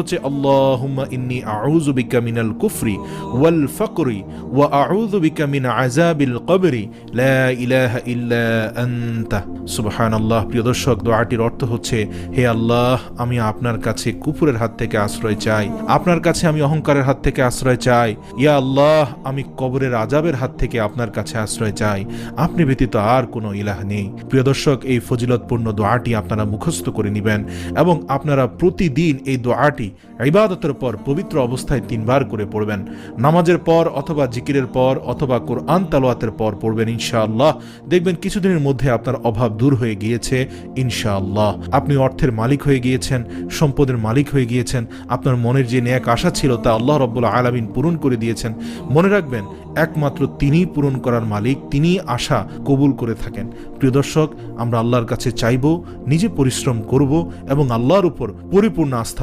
হচ্ছে আল্লাহুম্মা ইন্নী আউযু বিকা মিনাল কুফরি ওয়াল ফাকরি ওয়া আউযু বিকা মিন আযাবিল কবরি লা ইলাহা ইল্লা আনতা সুবহানাল্লাহ। প্রিয় দর্শক, দোয়াটির অর্থ হচ্ছে, হে আল্লাহ, আমি আপনার কাছে কুফরের হাত থেকে আশ্রয় চাই, আপনার কাছে আমি অহংকারের হাত থেকে আশ্রয় চাই। ইয়া আল্লাহ, আমি কবরের আযাবের হাত থেকে আপনার কাছে আশ্রয় চাই, আপনি ব্যতীত আর কোনো ইলাহ নেই। প্রিয় দর্শক, এই ফজিলতপূর্ণ দোয়াটি আপনারা মুখস্থ করে নেবেন এবং আপনারা প্রতিদিন এই দোয়াটি ইবাদতের পর পবিত্র অবস্থায় 3 বার করে পড়বেন। নামাজের পর অথবা জিকিরের পর অথবা কোরআন তেলাওয়াতের পর পড়বেন। ইনশাআল্লাহ দেখবেন কিছুদিনের মধ্যে আপনার অভাব দূর হয়ে গিয়েছে। ইনশাআল্লাহ আপনি অর্থের মালিক হয়ে গিয়েছেন, সম্পদের মালিক হয়ে গিয়েছেন। আপনার মনের যে নেক আশা ছিল তা আল্লাহ রাব্বুল আলামিন পূরণ করে দিয়েছেন। মনে রাখবেন, একমাত্র তিনিই পূরণ করার মালিক, তিনিই আশা কবুল করে থাকেন। প্রিয় দর্শক, আমরা আল্লাহর কাছে চাইব, নিজে পরিশ্রম করব এবং আল্লাহর উপর পরিপূর্ণ আস্থা